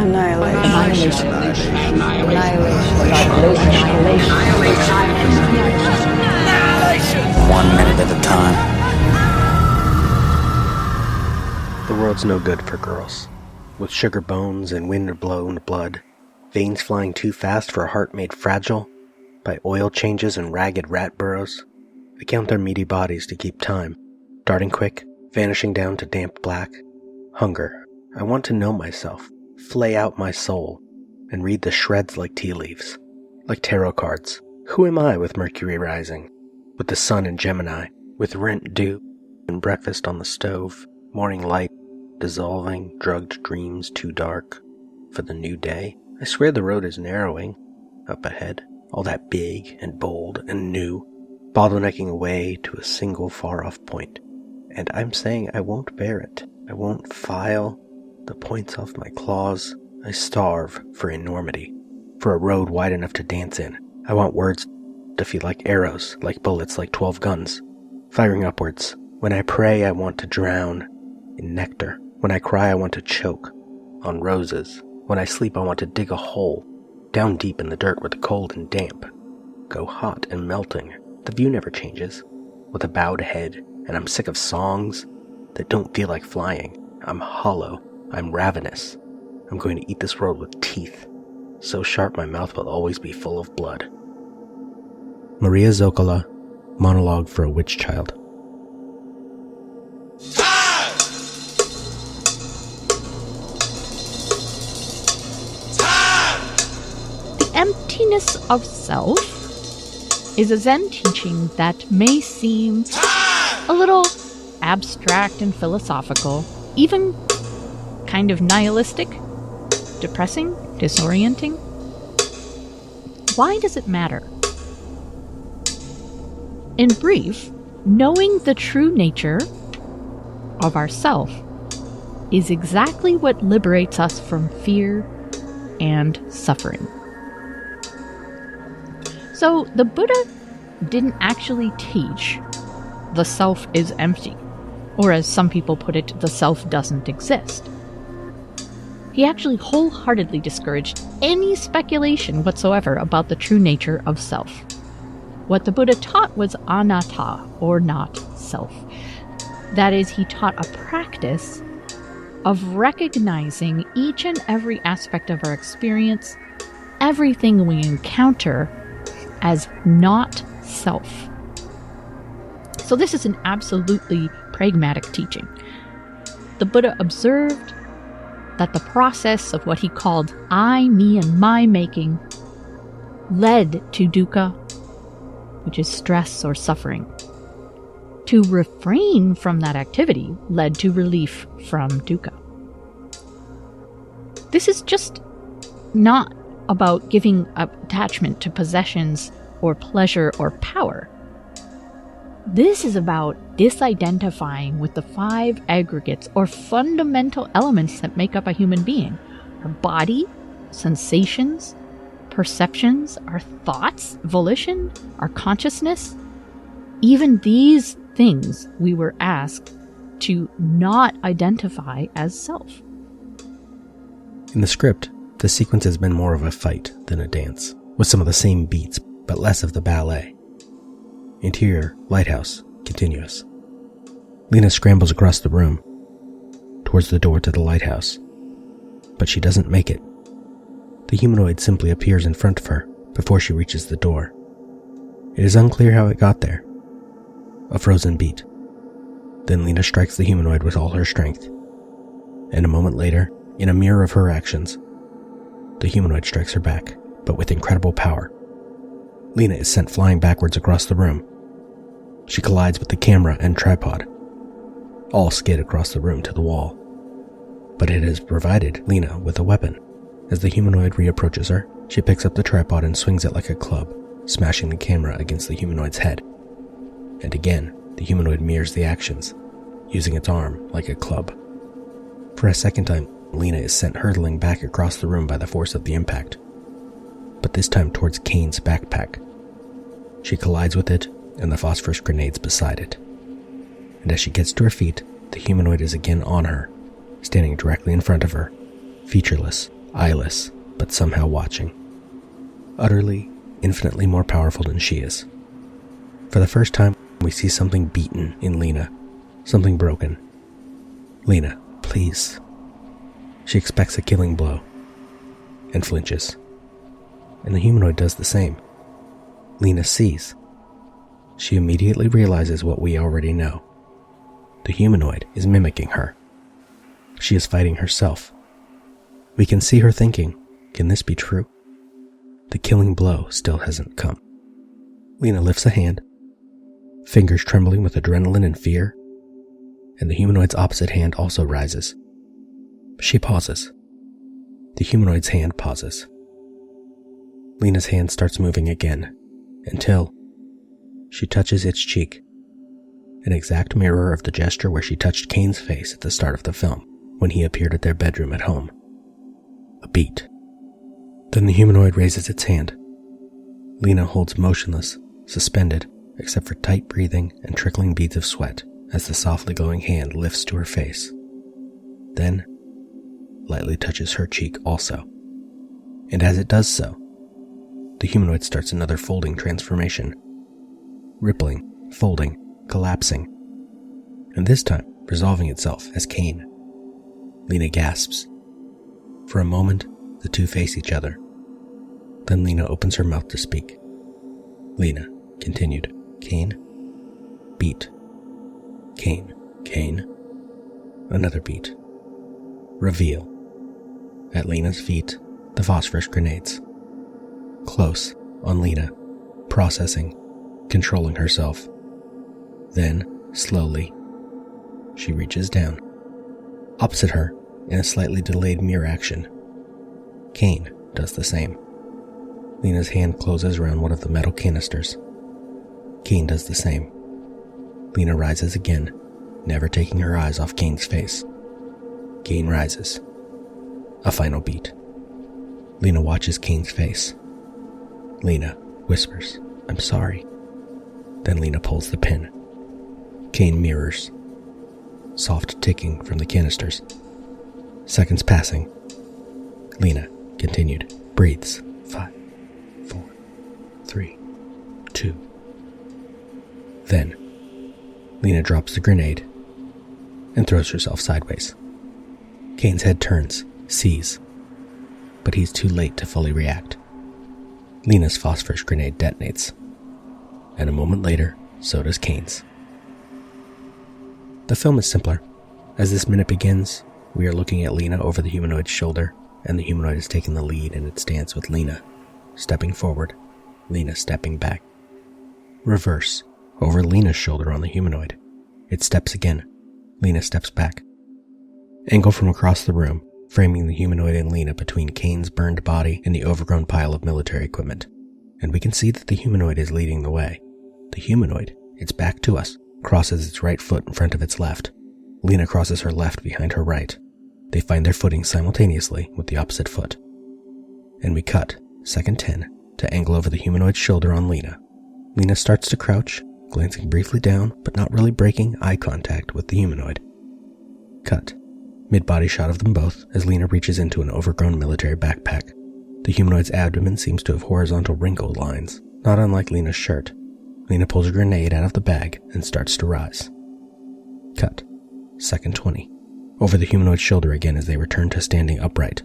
Annihilation. One minute at a time. The world's no good for girls. With sugar bones and wind-blown blood, veins flying too fast for a heart made fragile by oil changes and ragged rat burrows, I count their meaty bodies to keep time, darting quick, vanishing down to damp black. Hunger. I want to know myself, flay out my soul, and read the shreds like tea leaves, like tarot cards. Who am I with Mercury rising, with the sun in Gemini, with rent due and breakfast on the stove, morning light, dissolving, drugged dreams too dark for the new day? I swear the road is narrowing up ahead, all that big and bold and new, bottlenecking away to a single far-off point. And I'm saying I won't bear it. I won't file the points off my claws. I starve for enormity, for a road wide enough to dance in. I want words to feel like arrows, like bullets, like 12 guns, firing upwards. When I pray, I want to drown in nectar. When I cry, I want to choke on roses. When I sleep, I want to dig a hole down deep in the dirt where the cold and damp go hot and melting. The view never changes, with a bowed head, and I'm sick of songs that don't feel like flying. I'm hollow. I'm ravenous. I'm going to eat this world with teeth, so sharp my mouth will always be full of blood. Maria Zoccola, Monologue for a Witch Child. The emptiness of self is a Zen teaching that may seem a little abstract and philosophical, even kind of nihilistic, depressing, disorienting. Why does it matter? In brief, knowing the true nature of ourself is exactly what liberates us from fear and suffering. So the Buddha didn't actually teach the self is empty, or as some people put it, the self doesn't exist. He actually wholeheartedly discouraged any speculation whatsoever about the true nature of self. What the Buddha taught was anatta, or not self. That is, he taught a practice of recognizing each and every aspect of our experience, everything we encounter, as not self. So this is an absolutely pragmatic teaching. The Buddha observed that the process of what he called I, me, and my making led to dukkha, which is stress or suffering. To refrain from that activity led to relief from dukkha. This is just not about giving up attachment to possessions or pleasure or power. This is about disidentifying with the 5 aggregates or fundamental elements that make up a human being: our body, sensations, perceptions, our thoughts, volition, our consciousness. Even these things we were asked to not identify as self. In the script, the sequence has been more of a fight than a dance, with some of the same beats, but less of the ballet. Interior, lighthouse, continuous. Lena scrambles across the room, towards the door to the lighthouse, but she doesn't make it. The humanoid simply appears in front of her before she reaches the door. It is unclear how it got there. A frozen beat. Then Lena strikes the humanoid with all her strength. And a moment later, in a mirror of her actions, the humanoid strikes her back, but with incredible power. Lena is sent flying backwards across the room. She collides with the camera and tripod. All skid across the room to the wall. But it has provided Lena with a weapon. As the humanoid reapproaches her, she picks up the tripod and swings it like a club, smashing the camera against the humanoid's head. And again, the humanoid mirrors the actions, using its arm like a club. For a second time, Lena is sent hurtling back across the room by the force of the impact, but this time towards Kane's backpack. She collides with it and the phosphorus grenades beside it. And as she gets to her feet, the humanoid is again on her, standing directly in front of her, featureless, eyeless, but somehow watching. Utterly, infinitely more powerful than she is. For the first time, we see something beaten in Lena, something broken. Lena, please. She expects a killing blow, and flinches. And the humanoid does the same. Lena sees. She immediately realizes what we already know. The humanoid is mimicking her. She is fighting herself. We can see her thinking, can this be true? The killing blow still hasn't come. Lena lifts a hand, fingers trembling with adrenaline and fear, and the humanoid's opposite hand also rises. She pauses. The humanoid's hand pauses. Lena's hand starts moving again, until she touches its cheek, an exact mirror of the gesture where she touched Kane's face at the start of the film, when he appeared at their bedroom at home. A beat. Then the humanoid raises its hand. Lena holds motionless, suspended, except for tight breathing and trickling beads of sweat as the softly glowing hand lifts to her face. Then, lightly touches her cheek also. And as it does so, the humanoid starts another folding transformation. Rippling, folding, collapsing, and this time resolving itself as Kane. Lena gasps. For a moment, the two face each other. Then Lena opens her mouth to speak. Lena continued. Kane. Beat. Kane. Kane. Another beat. Reveal. At Lena's feet, the phosphorus grenades. Close on Lena, processing, controlling herself. Then, slowly, she reaches down. Opposite her, in a slightly delayed mirror action, Kane does the same. Lena's hand closes around one of the metal canisters. Kane does the same. Lena rises again, never taking her eyes off Kane's face. Kane rises. A final beat. Lena watches Kane's face. Lena whispers, "I'm sorry." Then Lena pulls the pin. Kane mirrors. Soft ticking from the canisters. Seconds passing. Lena continued. Breathes. 5, 4, 3, 2. Then, Lena drops the grenade and throws herself sideways. Kane's head turns, sees, but he's too late to fully react. Lena's phosphorus grenade detonates, and a moment later, so does Kane's. The film is simpler. As this minute begins, we are looking at Lena over the humanoid's shoulder, and the humanoid is taking the lead in its dance with Lena, stepping forward, Lena stepping back. Reverse, over Lena's shoulder on the humanoid. It steps again. Lena steps back. Angle from across the room, framing the humanoid and Lena between Kane's burned body and the overgrown pile of military equipment. And we can see that the humanoid is leading the way. The humanoid, its back to us, crosses its right foot in front of its left. Lena crosses her left behind her right. They find their footing simultaneously with the opposite foot. And we cut, second 10, to angle over the humanoid's shoulder on Lena. Lena starts to crouch, glancing briefly down, but not really breaking eye contact with the humanoid. Cut. Mid-body shot of them both as Lena reaches into an overgrown military backpack. The humanoid's abdomen seems to have horizontal wrinkle lines, not unlike Lena's shirt. Lena pulls a grenade out of the bag and starts to rise. Cut. Second 20. Over the humanoid's shoulder again as they return to standing upright.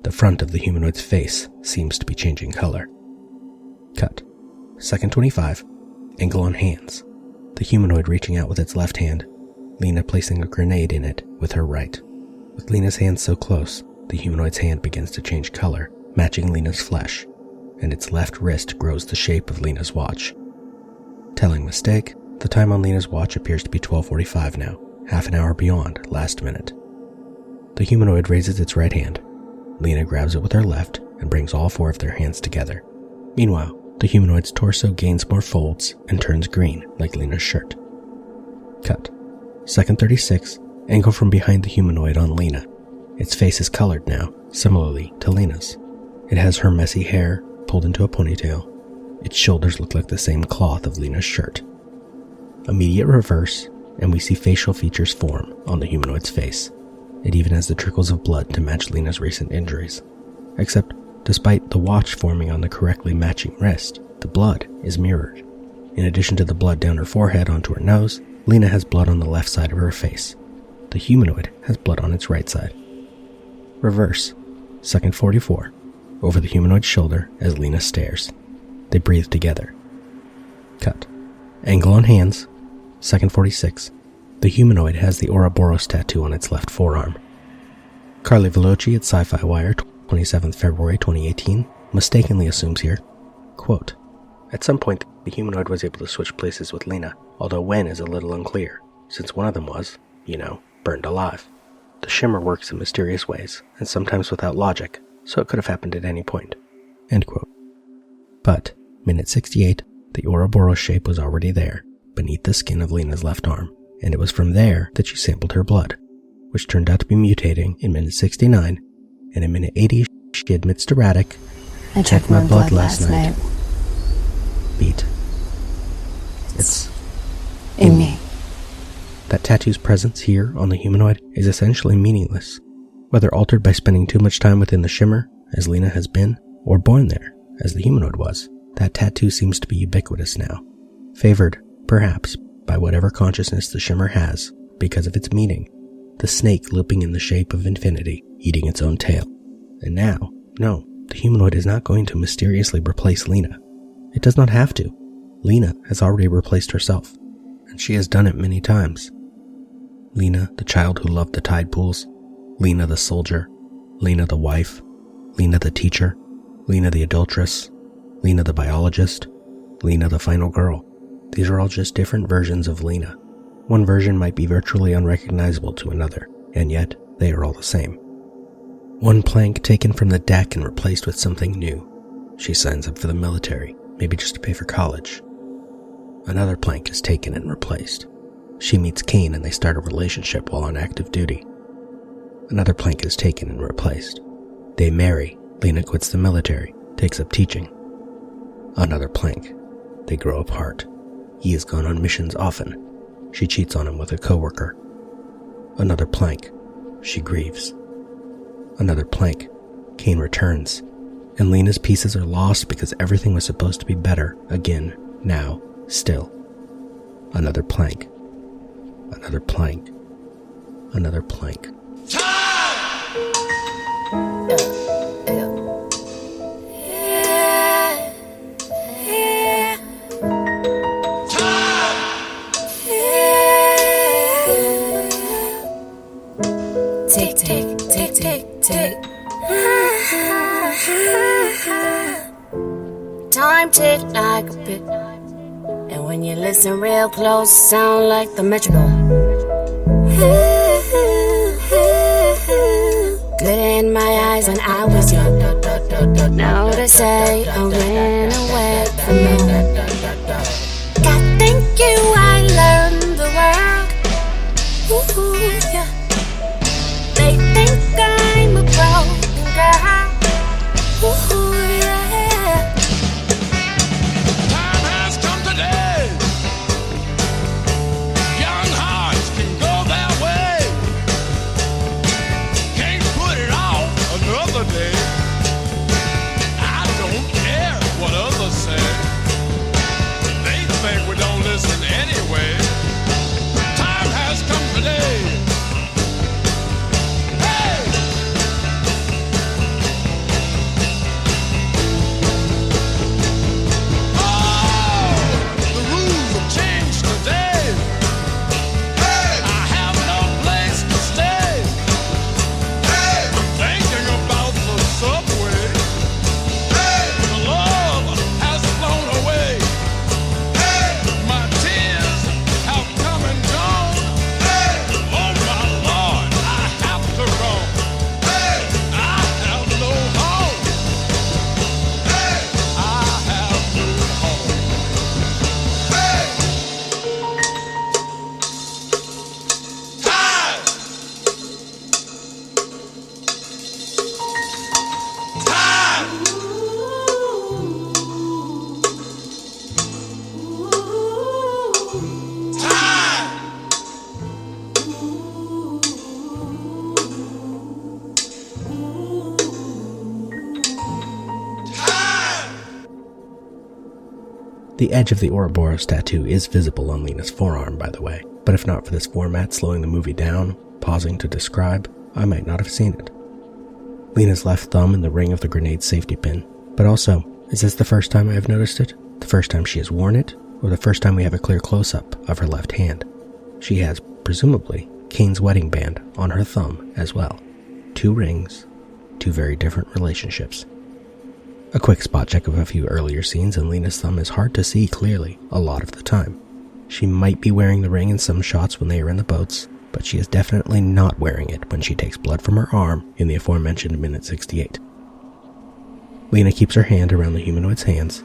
The front of the humanoid's face seems to be changing color. Cut. Second 25. Angle on hands. The humanoid reaching out with its left hand, Lena placing a grenade in it with her right. With Lena's hand so close, the humanoid's hand begins to change color, matching Lena's flesh, and its left wrist grows the shape of Lena's watch. Telling mistake, the time on Lena's watch appears to be 12:45 now, half an hour beyond last minute. The humanoid raises its right hand. Lena grabs it with her left and brings all four of their hands together. Meanwhile, the humanoid's torso gains more folds and turns green like Lena's shirt. Cut. Second 36, angle from behind the humanoid on Lena. Its face is colored now, similarly to Lena's. It has her messy hair pulled into a ponytail. Its shoulders look like the same cloth of Lena's shirt. Immediate reverse, and we see facial features form on the humanoid's face. It even has the trickles of blood to match Lena's recent injuries. except despite the watch forming on the correctly matching wrist, the blood is mirrored. In addition to the blood down her forehead onto her nose, Lena has blood on the left side of her face. The humanoid has blood on its right side. Reverse. Second 44. Over the humanoid's shoulder as Lena stares. They breathe together. Cut. Angle on hands. Second 46. The humanoid has the Ouroboros tattoo on its left forearm. Carly Veloci at Sci-Fi Wire, 27th February 2018, mistakenly assumes here, quote, "At some point, the humanoid was able to switch places with Lena, although when is a little unclear, since one of them was, burned alive. The shimmer works in mysterious ways, and sometimes without logic, so it could have happened at any point." End quote. But, minute 68, the Ouroboros shape was already there, beneath the skin of Lena's left arm, and it was from there that she sampled her blood, which turned out to be mutating in minute 69, and in minute 80 she admits to Radek, "I checked my blood last night. Beat. It's In me." That tattoo's presence here on the humanoid is essentially meaningless, whether altered by spending too much time within the shimmer, as Lena has been, or born there, as the humanoid was. That tattoo seems to be ubiquitous now, favored, perhaps, by whatever consciousness the shimmer has, because of its meaning, the snake looping in the shape of infinity, eating its own tail. And now, no, the humanoid is not going to mysteriously replace Lena. It does not have to. Lena has already replaced herself, and she has done it many times. Lena, the child who loved the tide pools, Lena the soldier, Lena the wife, Lena the teacher, Lena the adulteress, Lena the biologist, Lena the final girl. These are all just different versions of Lena. One version might be virtually unrecognizable to another, and yet they are all the same. One plank taken from the deck and replaced with something new. She signs up for the military, maybe just to pay for college. Another plank is taken and replaced. She meets Kane and they start a relationship while on active duty. Another plank is taken and replaced. They marry. Lena quits the military, takes up teaching. Another plank. They grow apart. He has gone on missions often. She cheats on him with a coworker. Another plank. She grieves. Another plank. Kane returns. And Lena's pieces are lost because everything was supposed to be better again, now, still. Another plank. Another plank. Another plank. Tick, tick, tick, tick, tick. Time tick like a bit, and when you listen real close, sound like the metronome. Glitter in my eyes when I was young. Now they say I ran away from home. God, thank you, I learned the world. Ooh, yeah. They think I'm a broken girl. Ooh, yeah. Time has come today. Young hearts can go their way. Can't put it off another day. I don't care what others say. They think we don't listen anyway. Time has come today. Hey! The edge of the Ouroboros tattoo is visible on Lena's forearm, by the way, but if not for this format slowing the movie down, pausing to describe, I might not have seen it. Lena's left thumb in the ring of the grenade safety pin, but also, is this the first time I have noticed it? The first time she has worn it? Or the first time we have a clear close-up of her left hand? She has, presumably, Kane's wedding band on her thumb as well. 2 rings, 2 very different relationships. A quick spot check of a few earlier scenes and Lena's thumb is hard to see clearly a lot of the time. She might be wearing the ring in some shots when they are in the boats, but she is definitely not wearing it when she takes blood from her arm in the aforementioned minute 68. Lena keeps her hand around the humanoid's hands,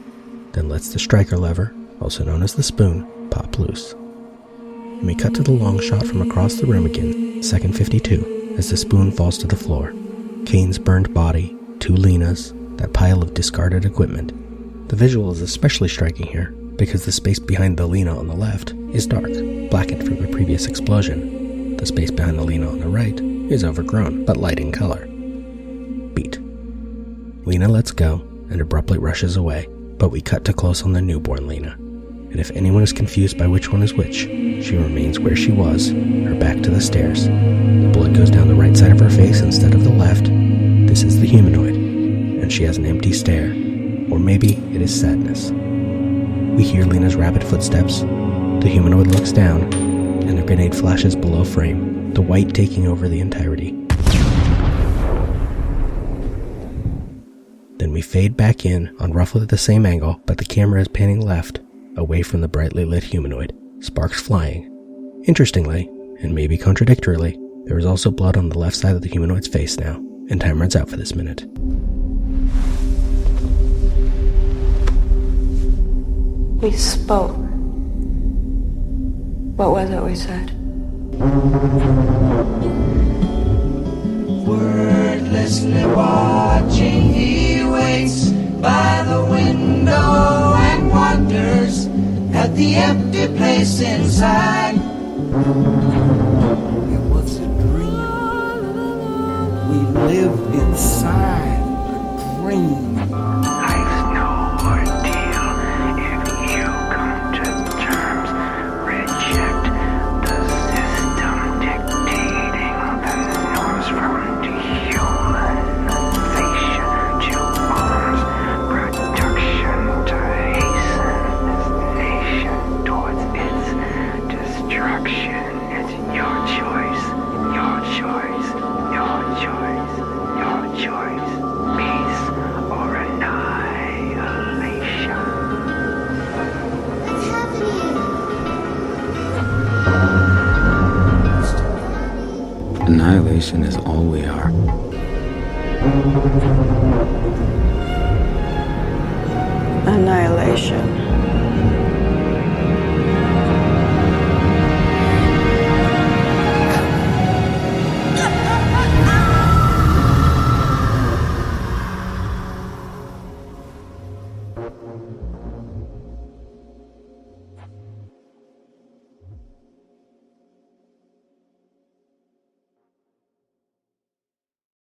then lets the striker lever, also known as the spoon, pop loose. And we cut to the long shot from across the room again, second 52, as the spoon falls to the floor. Kane's burned body, 2 Lenas, that pile of discarded equipment. The visual is especially striking here, because the space behind the Lena on the left is dark, blackened from the previous explosion. The space behind the Lena on the right is overgrown, but light in color. Beat. Lena lets go and abruptly rushes away, but we cut to close on the newborn Lena. And if anyone is confused by which one is which, she remains where she was, her back to the stairs. The blood goes down the right side of her face instead of the left. This is the humanoid, and she has an empty stare, or maybe it is sadness. We hear Lena's rapid footsteps. The humanoid looks down, and the grenade flashes below frame, the white taking over the entirety. Then we fade back in on roughly the same angle, but the camera is panning left, away from the brightly lit humanoid, sparks flying. Interestingly, and maybe contradictorily, there is also blood on the left side of the humanoid's face now, and time runs out for this minute. We spoke. What was it we said? Wordlessly watching, he waits by the window and wonders at the empty place inside. It was a dream. We live inside a dream. Life's no ordeal if you come to terms. Reject the system dictating the norms from dehumanization to arms production to hasten this nation towards its destruction. It's your choice, your choice, your choice, your choice. Peace or annihilation. What's happening? Annihilation is all we are. Annihilation.